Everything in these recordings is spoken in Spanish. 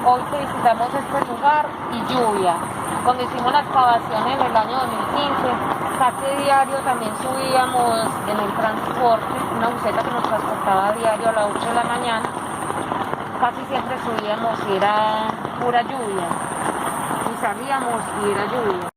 Hoy que visitamos este lugar y lluvia. Cuando hicimos la excavación en el año 2015, casi diario también subíamos en el transporte, una buseta que nos transportaba a diario a las 8 de la mañana, casi siempre subíamos y era pura lluvia. Y salíamos y era lluvia.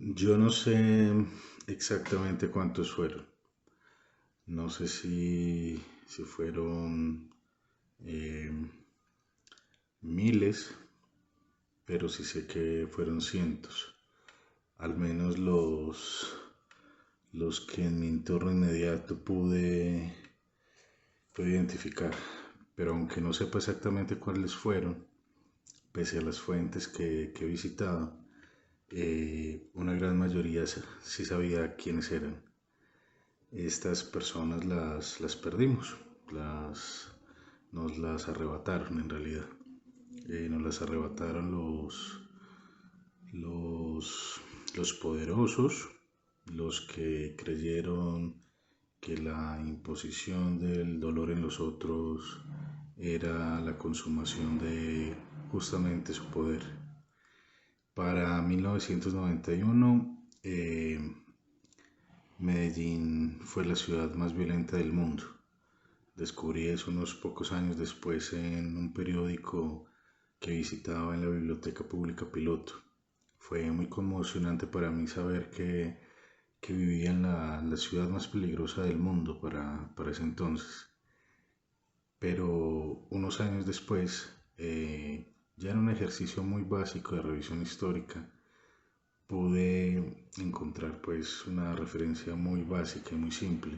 Yo no sé exactamente cuántos fueron. No sé si fueron eh, miles, pero sí sé que fueron cientos. Al menos los que en mi entorno inmediato pude identificar. Pero aunque no sepa exactamente cuáles fueron, pese a las fuentes que he visitado, una gran mayoría sí sabía quiénes eran. Estas personas las perdimos, nos las arrebataron en realidad. Nos las arrebataron los poderosos, los que creyeron que la imposición del dolor en los otros era la consumación de justamente su poder. Para 1991, Medellín fue la ciudad más violenta del mundo. Descubrí eso unos pocos años después en un periódico que visitaba en la Biblioteca Pública Piloto. Fue muy conmocionante para mí saber que vivía en la ciudad más peligrosa del mundo para ese entonces. Pero unos años después, ya en un ejercicio muy básico de revisión histórica, pude encontrar pues una referencia muy básica y muy simple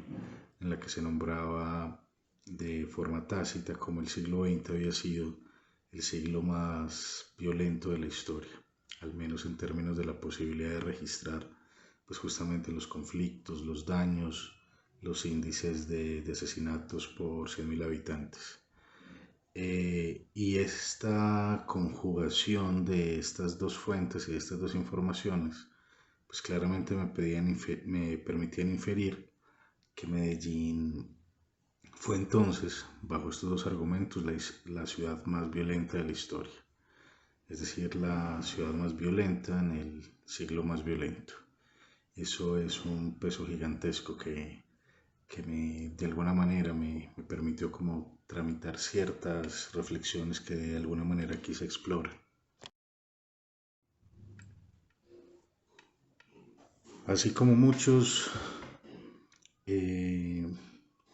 en la que se nombraba de forma tácita como el siglo XX había sido el siglo más violento de la historia, al menos en términos de la posibilidad de registrar pues justamente los conflictos, los daños, los índices de asesinatos por 100.000 habitantes. Y esta conjugación de estas dos fuentes y de estas dos informaciones, pues claramente me permitían inferir que Medellín fue entonces, bajo estos dos argumentos, la ciudad más violenta de la historia, es decir, la ciudad más violenta en el siglo más violento. Eso es un peso gigantesco que de alguna manera me permitió como tramitar ciertas reflexiones que de alguna manera quise explorar. Así como muchos, eh,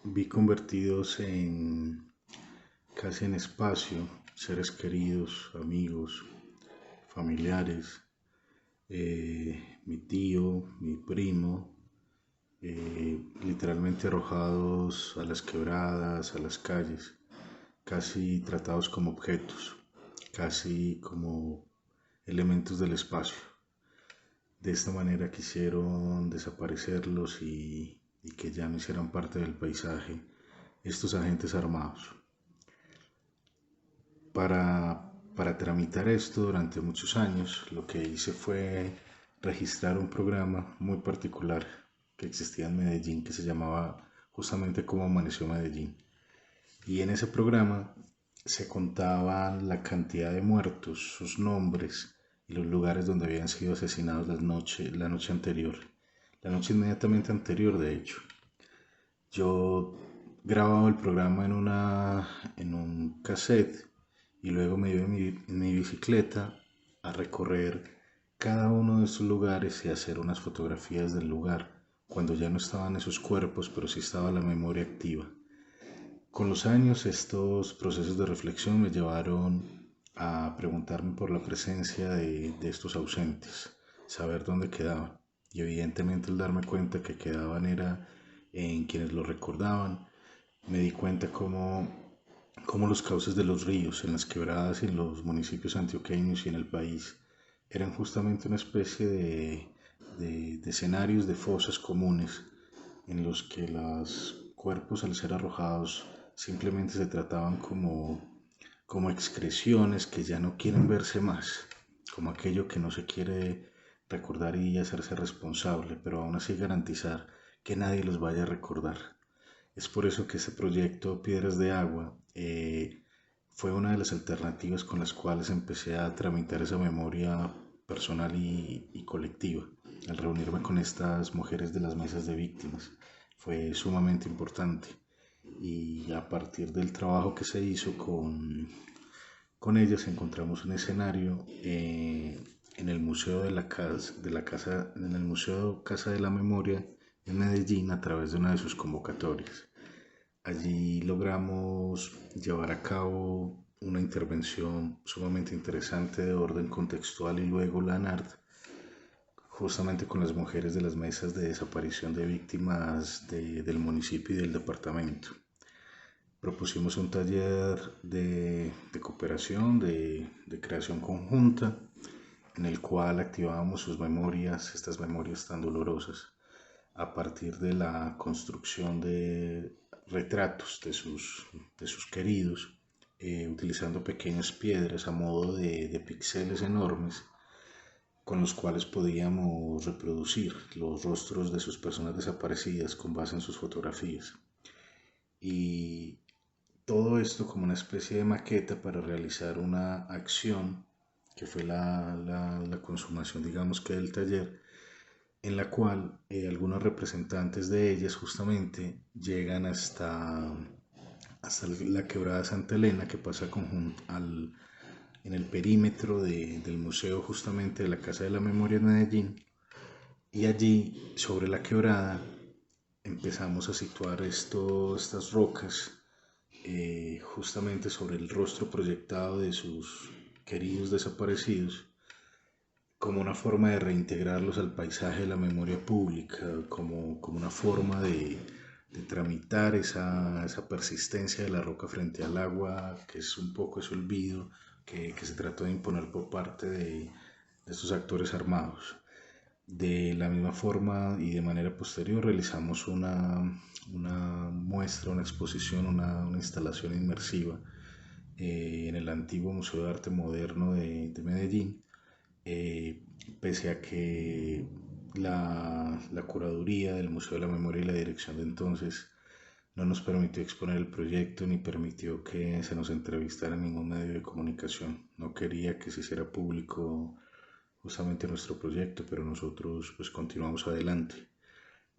vi convertidos en casi en espacio seres queridos, amigos, familiares, mi tío, mi primo, literalmente arrojados a las quebradas, a las calles, casi tratados como objetos, casi como elementos del espacio. De esta manera quisieron desaparecerlos y que ya no hicieran parte del paisaje estos agentes armados. Para tramitar esto durante muchos años, lo que hice fue registrar un programa muy particular que existía en Medellín que se llamaba justamente Cómo Amaneció Medellín. Y en ese programa se contaban la cantidad de muertos, sus nombres y los lugares donde habían sido asesinados la noche anterior, la noche inmediatamente anterior de hecho. Yo grababa el programa en un cassette y luego me iba en mi bicicleta a recorrer cada uno de estos lugares y hacer unas fotografías del lugar cuando ya no estaban esos cuerpos, pero sí estaba la memoria activa. Con los años estos procesos de reflexión me llevaron a preguntarme por la presencia de estos ausentes, saber dónde quedaban. Y evidentemente al darme cuenta que quedaban era en quienes lo recordaban, me di cuenta cómo los cauces de los ríos, en las quebradas y en los municipios antioqueños y en el país, eran justamente una especie de escenarios de fosas comunes en los que los cuerpos al ser arrojados simplemente se trataban como excreciones que ya no quieren verse más, como aquello que no se quiere recordar y hacerse responsable, pero aún así garantizar que nadie los vaya a recordar. Es por eso que este proyecto Piedras de Agua fue una de las alternativas con las cuales empecé a tramitar esa memoria personal y colectiva, al reunirme con estas mujeres de las mesas de víctimas. Fue sumamente importante y a partir del trabajo que se hizo con ellas encontramos un escenario en el Museo en el Museo Casa de la Memoria en Medellín a través de una de sus convocatorias. Allí logramos llevar a cabo una intervención sumamente interesante de orden contextual y luego LANARD, justamente con las mujeres de las mesas de desaparición de víctimas del municipio y del departamento. Propusimos un taller de cooperación, de creación conjunta, en el cual activábamos sus memorias, estas memorias tan dolorosas, a partir de la construcción de retratos de sus queridos, utilizando pequeñas piedras a modo de píxeles enormes, con los cuales podíamos reproducir los rostros de sus personas desaparecidas con base en sus fotografías. Y todo esto como una especie de maqueta para realizar una acción que fue la consumación, digamos que del taller, en la cual algunos representantes de ellas justamente llegan hasta la quebrada Santa Elena, que pasa en el perímetro del museo justamente de la Casa de la Memoria en Medellín, y allí sobre la quebrada empezamos a situar estas rocas justamente sobre el rostro proyectado de sus queridos desaparecidos, como una forma de reintegrarlos al paisaje de la memoria pública, como una forma de tramitar esa persistencia de la roca frente al agua, que es un poco ese olvido que se trató de imponer por parte de estos actores armados. De la misma forma y de manera posterior realizamos una muestra, una exposición, una instalación inmersiva en el antiguo Museo de Arte Moderno de Medellín, pese a que la curaduría del Museo de la Memoria y la dirección de entonces no nos permitió exponer el proyecto ni permitió que se nos entrevistara en ningún medio de comunicación. No quería que se hiciera público justamente nuestro proyecto, pero nosotros pues continuamos adelante.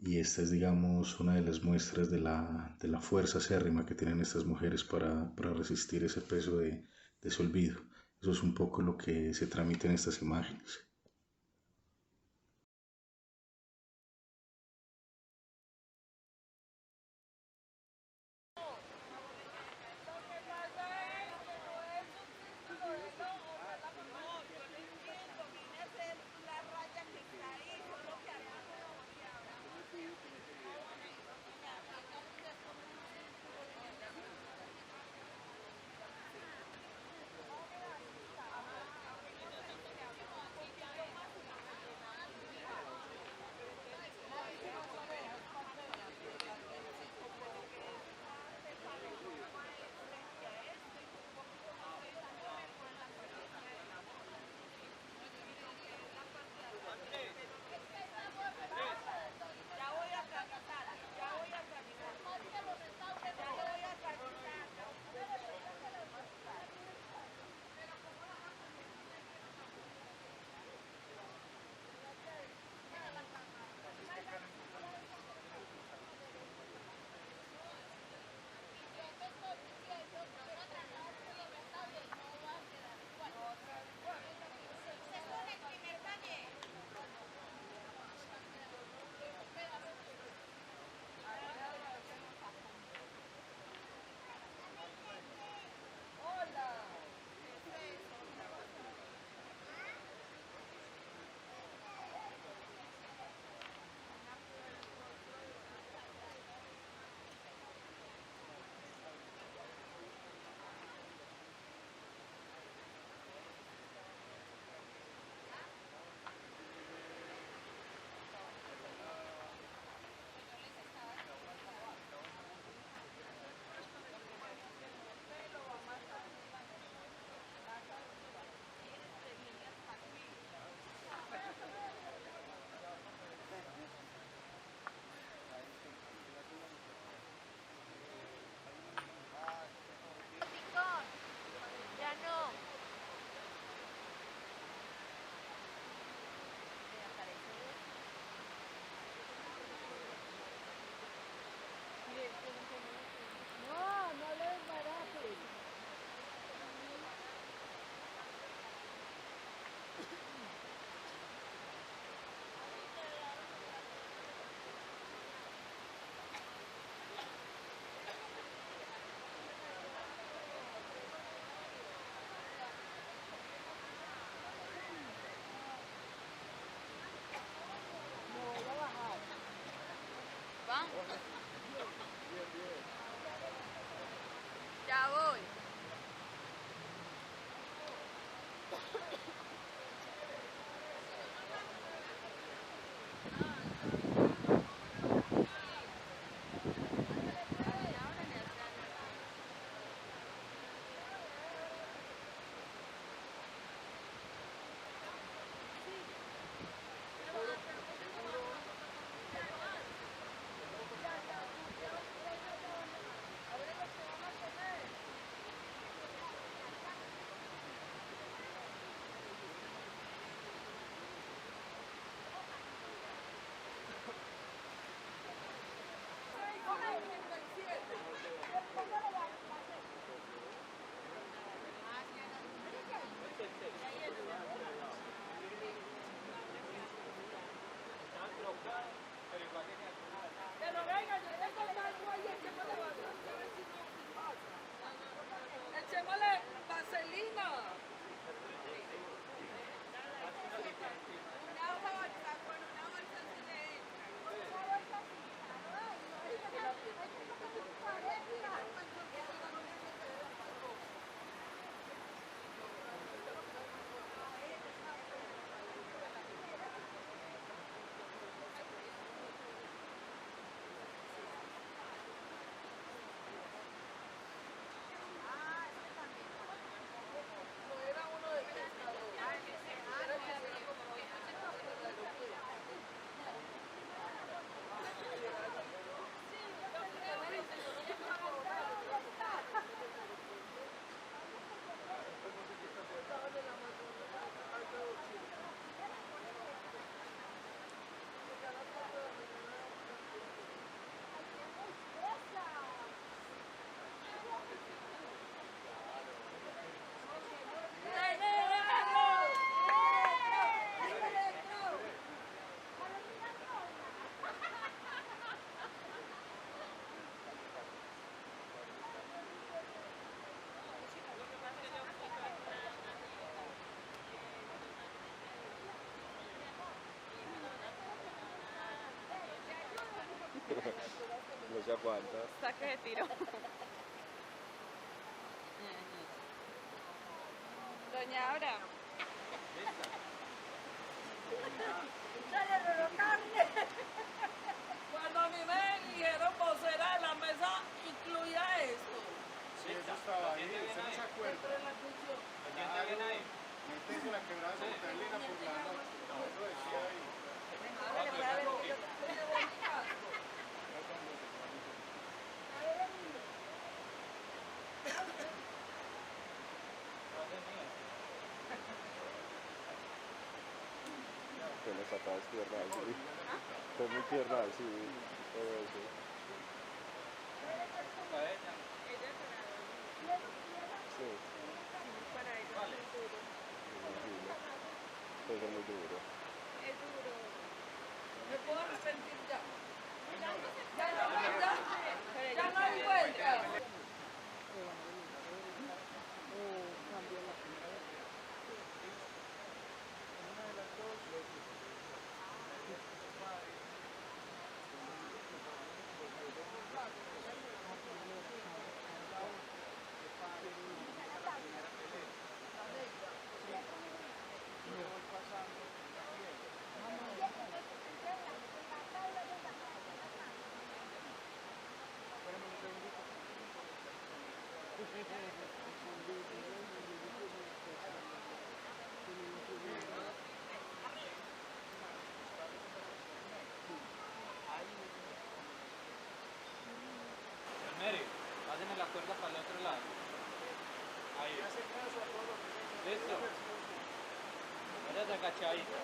Y esta es, digamos, una de las muestras de la fuerza acérrima que tienen estas mujeres para resistir ese peso de ese olvido. Eso es un poco lo que se tramita en estas imágenes. voy. Pero venga, yo tengo el marco ahí, echémosle bastante, a ver si no pasa. Echémosle vaselina. Una bolsa, con una bolsa se le entra. Una bolsa así, No se aguanta. Saque de tiro. Doña Aura. Dale, Roro, carne. Cuando a mí me dijeron vocera de la mesa, incluía esto. Sí, eso estaba ahí, ¿usted no se acuerda? Claro, no tengo la quebrada de Montalina por la noche, eso decía ahí. Que nos sacabas tierra así. Fue muy tierna así, todo eso. Sí. Para ellos es duro. Imagino. Puede ser muy duro. Es duro. ¿Me puedo arrepentir ya? Ya no hay vuelta. Mary, pásenme la cuerda para el otro lado. Ahí. Listo. Váyase agachadita.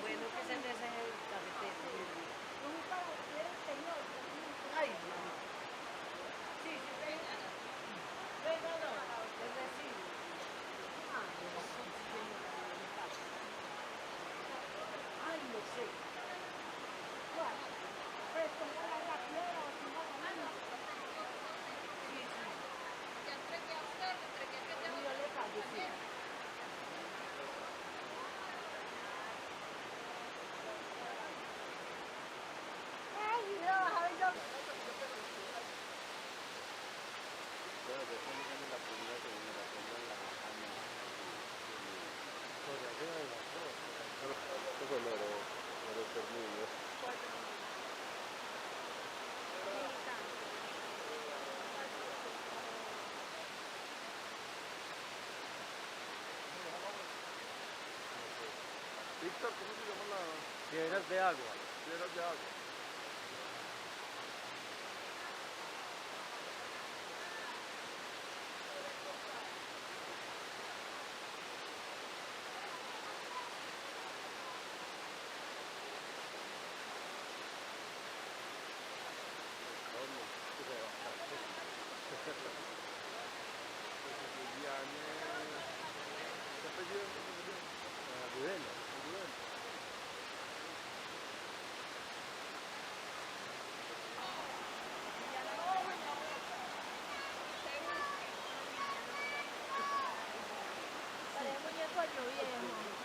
Bueno, que se deje el cafetero. Ay, no. Sí, sí, venga. Venga, no, es decir. Ay, no sé. ¿Cuál? Pues ponga la niños. Víctor, ¿cómo se llama la Piedras de agua. piedra de agua? ¿Qué apellido es? Agudelo. Parece muñeco año viejo.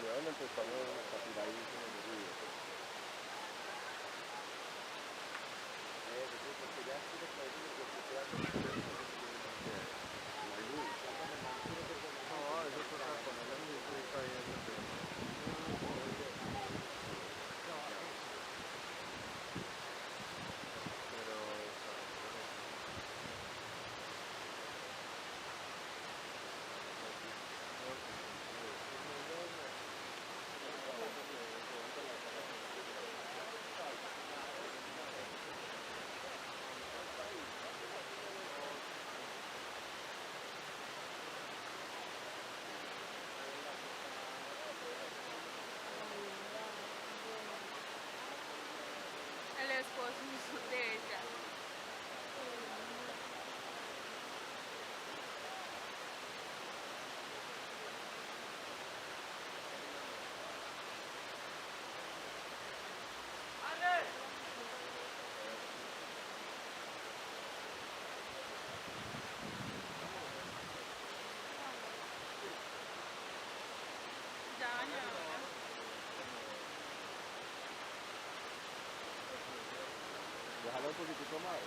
Realmente estamos saturadísimos de ruido. Porque ya estoy despaciendo lo que queda con la luz. No, eso toca poner la música ahí en el pero El esposo de ella. Ya, ya. déjalo un poquitico más.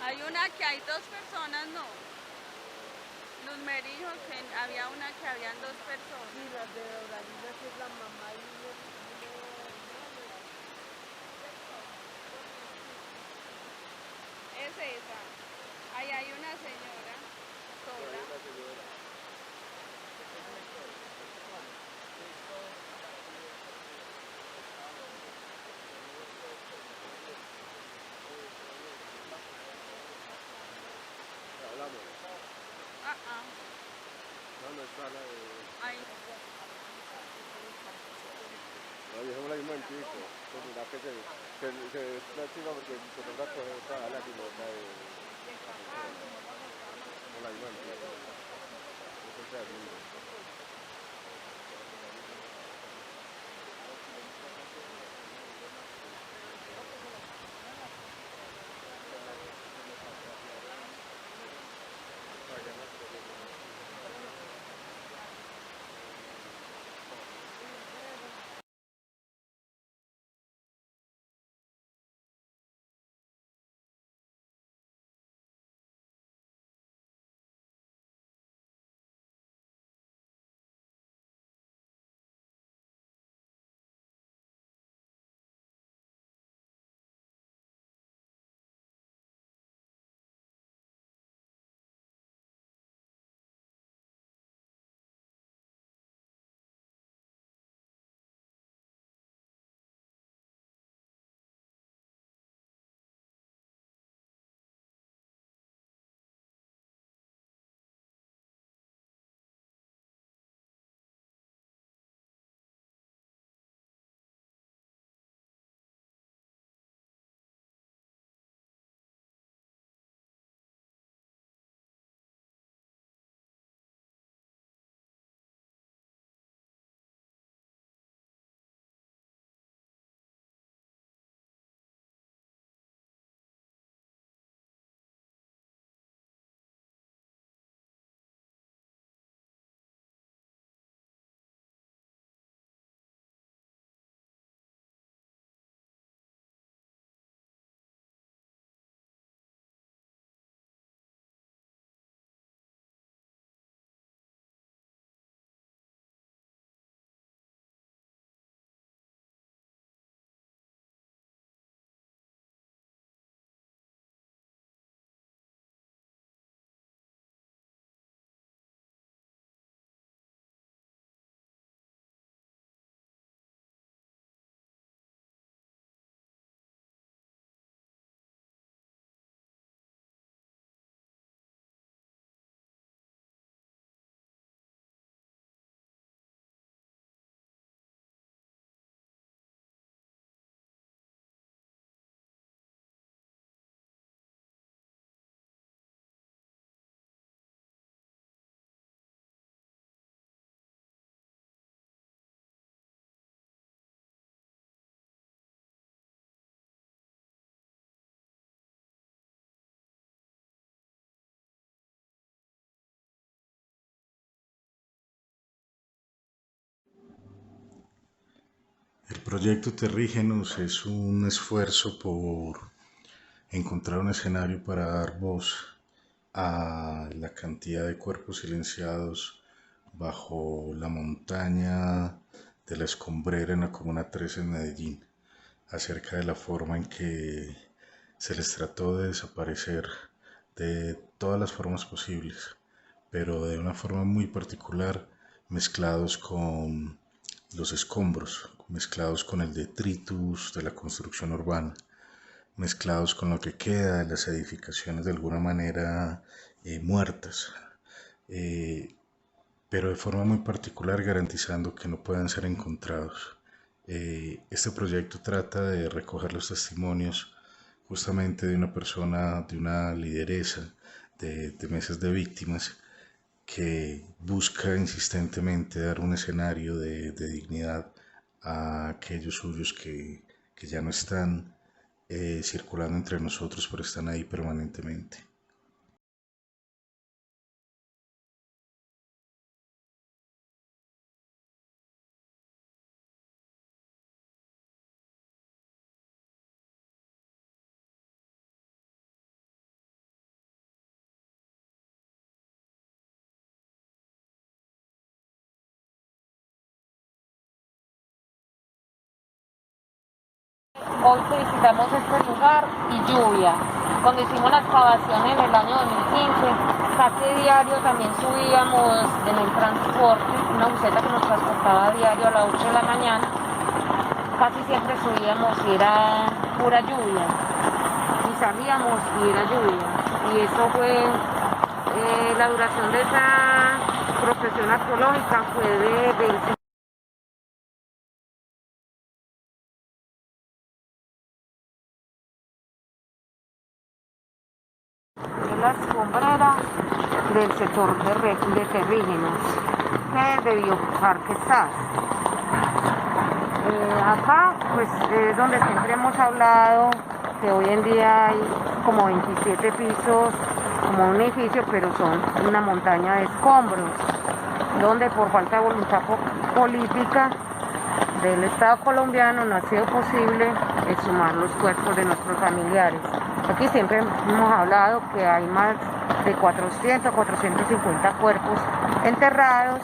Hay una que hay dos personas, no. Luzmer dijo que había una que habían dos personas. Sí, la de Doralina, que es la mamá y Es esa. Ahí hay una señora sola. Hablamos. No está la de... Ahí. No, dejémosla ahí un momentico. Pues mira que se está chido porque se toca coger toda la pilota de... No la hay un momentico. Eso es terrible. Proyecto Terrígenos es un esfuerzo por encontrar un escenario para dar voz a la cantidad de cuerpos silenciados bajo la montaña de la Escombrera en la Comuna 13 en Medellín, acerca de la forma en que se les trató de desaparecer de todas las formas posibles, pero de una forma muy particular, mezclados con los escombros, mezclados con el detritus de la construcción urbana, mezclados con lo que queda de las edificaciones de alguna manera muertas, eh, pero de forma muy particular garantizando que no puedan ser encontrados. Este proyecto trata de recoger los testimonios justamente de una persona, de una lideresa de mesas de víctimas que busca insistentemente dar un escenario de dignidad a aquellos suyos que ya no están circulando entre nosotros, pero están ahí permanentemente. Hoy visitamos este lugar y lluvia. Cuando hicimos la excavación en el año 2015, casi diario también subíamos en el transporte, una buseta que nos transportaba a diario a las 8 de la mañana, casi siempre subíamos y era pura lluvia. Y salíamos y era lluvia. Y eso fue, la duración de esa profesión arqueológica fue del la escombrera del sector de Terrígenos, que de Bioparque SAS. Acá pues es donde siempre hemos hablado que hoy en día hay como 27 pisos, como un edificio, pero son una montaña de escombros, donde por falta de voluntad política del Estado colombiano no ha sido posible exhumar los cuerpos de nuestros familiares. Aquí siempre hemos hablado que hay más de 400, 450 cuerpos enterrados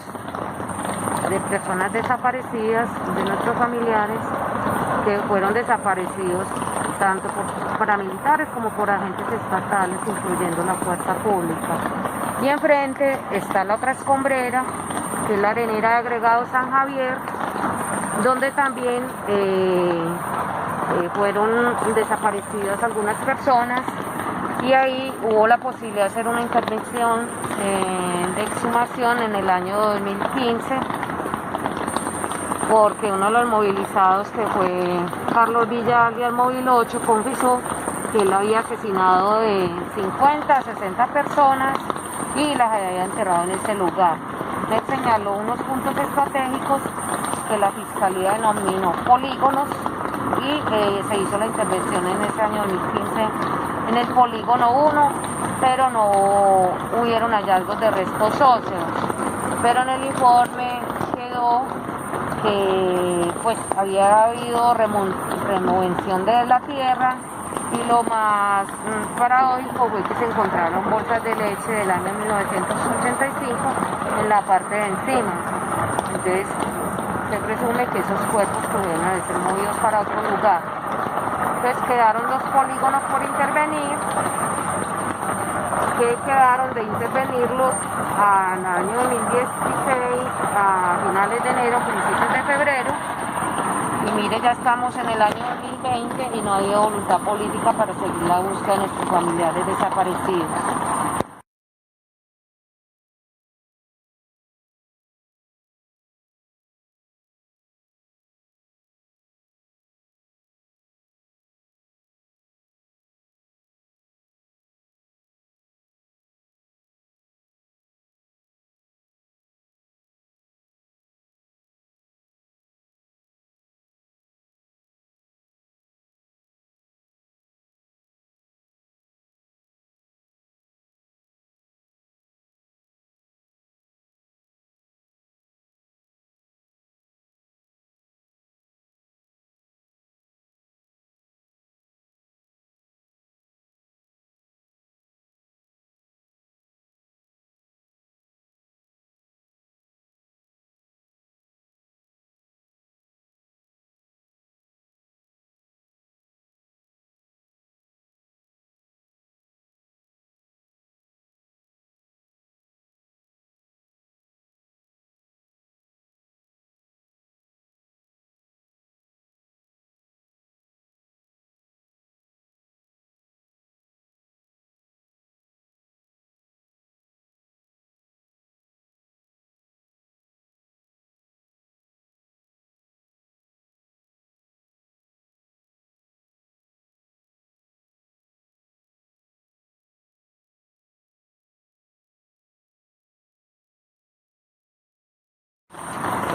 de personas desaparecidas, de nuestros familiares, que fueron desaparecidos tanto por paramilitares como por agentes estatales, incluyendo la fuerza pública. Y enfrente está la otra escombrera, que es la arenera de agregado San Javier, donde también fueron desaparecidas algunas personas, y ahí hubo la posibilidad de hacer una intervención de exhumación en el año 2015, porque uno de los movilizados, que fue Carlos Villa alias Móvil 8, confesó que él había asesinado de 50 a 60 personas y las había enterrado en ese lugar. Él señaló unos puntos estratégicos que la Fiscalía denominó polígonos, y se hizo la intervención en ese año 2015 en el polígono 1, pero no hubieron hallazgos de restos óseos. Pero en el informe quedó que pues había habido removención de la tierra, y lo más paradójico fue que se encontraron bolsas de leche del año 1985 en la parte de encima. Entonces se presume que esos cuerpos pudieron haber sido movidos para otro lugar. Entonces quedaron los polígonos por intervenir, que quedaron de intervenirlos al año 2016, a finales de enero, principios de febrero, y mire, ya estamos en el año 2020 y no ha habido voluntad política para seguir la búsqueda de nuestros familiares desaparecidos.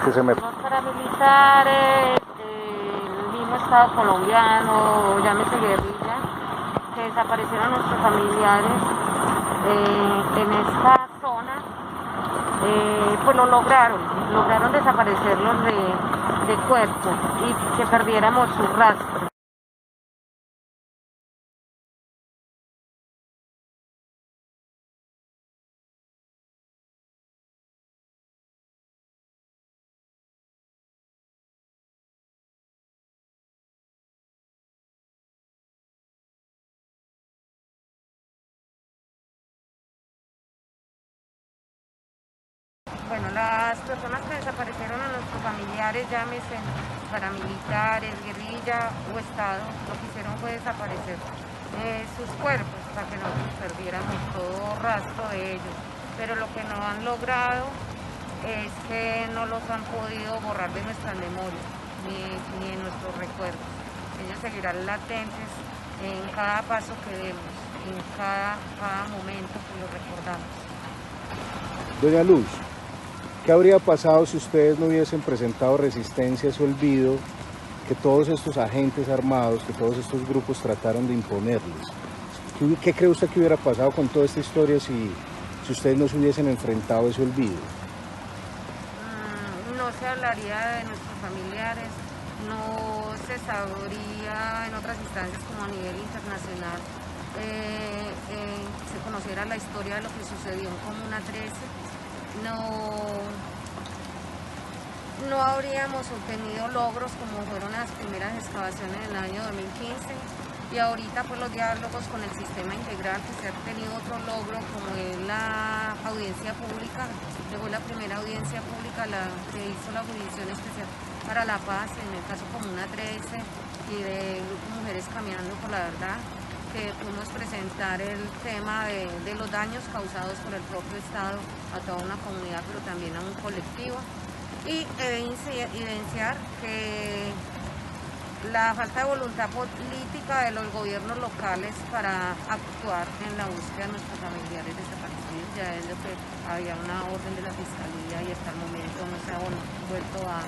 que se me... Los paramilitares del mismo Estado colombiano, llámese guerrilla, que desaparecieron nuestros familiares en esta zona, pues lo lograron desaparecerlos de cuerpo y que perdiéramos su rastro. Bueno, las personas que desaparecieron a nuestros familiares, llámese paramilitares, guerrilla o Estado, lo que hicieron fue desaparecer sus cuerpos para que nosotros perdiéramos todo rastro de ellos. Pero lo que no han logrado es que no los han podido borrar de nuestras memorias, ni en nuestros recuerdos. Ellos seguirán latentes en cada paso que demos, en cada momento que los recordamos. Doña Luz, ¿qué habría pasado si ustedes no hubiesen presentado resistencia a ese olvido que todos estos agentes armados, que todos estos grupos trataron de imponerles? ¿Qué cree usted que hubiera pasado con toda esta historia si ustedes no se hubiesen enfrentado a ese olvido? No se hablaría de nuestros familiares, no se sabría en otras instancias como a nivel internacional, se conociera la historia de lo que sucedió en Comuna 13, no habríamos obtenido logros como fueron las primeras excavaciones en el año 2015 y ahorita pues los diálogos con el sistema integral, que se ha tenido otro logro como es la audiencia pública, que fue la primera audiencia pública que hizo la Jurisdicción Especial para la Paz en el caso Comuna 13 y de Grupo Mujeres Caminando por la Verdad, que pudimos presentar el tema de los daños causados por el propio Estado a toda una comunidad, pero también a un colectivo, y evidenciar que la falta de voluntad política de los gobiernos locales para actuar en la búsqueda de nuestros familiares desaparecidos, ya es lo que había una orden de la Fiscalía y hasta el momento no se ha vuelto a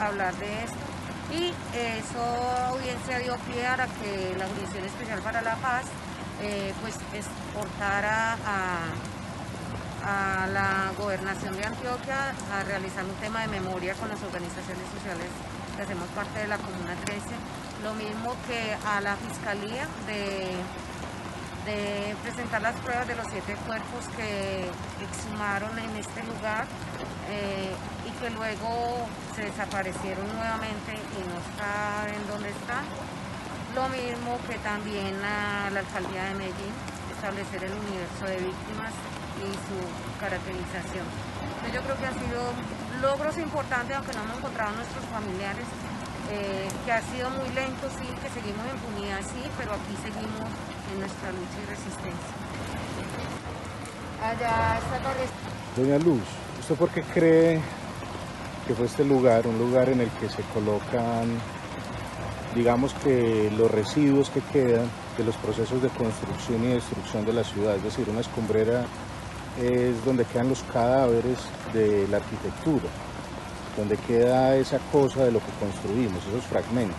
hablar de esto. Y esa audiencia dio pie a que la Jurisdicción Especial para la Paz pues exhortara a la Gobernación de Antioquia a realizar un tema de memoria con las organizaciones sociales que hacemos parte de la Comuna 13, lo mismo que a la Fiscalía de presentar las pruebas de los 7 cuerpos que exhumaron en este lugar y que luego se desaparecieron nuevamente y no saben dónde están. Lo mismo que también a la Alcaldía de Medellín, establecer el universo de víctimas y su caracterización. Entonces yo creo que han sido logros importantes, aunque no hemos encontrado a nuestros familiares, que ha sido muy lento, sí, que seguimos en impunidad, sí, pero aquí seguimos en nuestra lucha y resistencia. Allá está Torres. Doña Luz, ¿usted por qué cree que fue este lugar, un lugar en el que se colocan, digamos que los residuos que quedan de los procesos de construcción y destrucción de la ciudad? Es decir, una escombrera es donde quedan los cadáveres de la arquitectura, donde queda esa cosa de lo que construimos, esos fragmentos.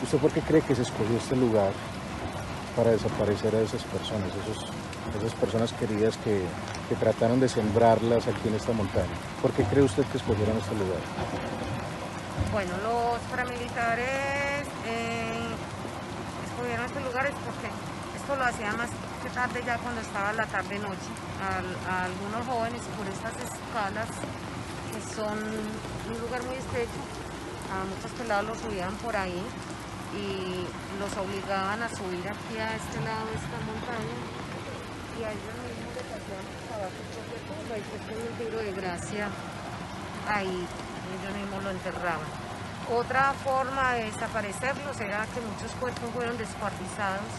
¿Usted por qué cree que se escogió este lugar para desaparecer a esas personas, esas personas queridas que trataron de sembrarlas aquí en esta montaña? ¿Por qué cree usted que escogieron este lugar? Bueno, los paramilitares escogieron estos lugares porque esto lo hacía más que tarde, ya cuando estaba la tarde-noche, a algunos jóvenes por estas escalas que son un lugar muy estrecho, a muchos pelados los subían por ahí y los obligaban a subir aquí a este lado de esta montaña y a ellos mismos les hacían acabar su propia tumba y pues con un tiro de gracia ahí ellos mismos lo enterraban. Otra forma de desaparecerlos era que muchos cuerpos fueron descuartizados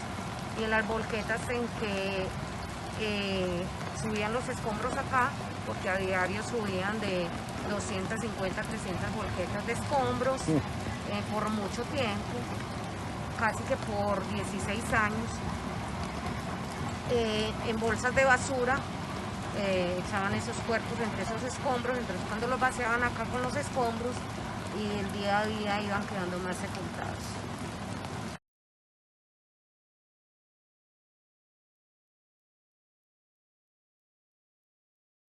y en las volquetas en que subían los escombros acá, porque a diario subían de 250 a 300 volquetas de escombros por mucho tiempo, casi que por 16 años, en bolsas de basura echaban esos cuerpos entre esos escombros, entonces cuando los vaciaban acá con los escombros y el día a día iban quedando más sepultados.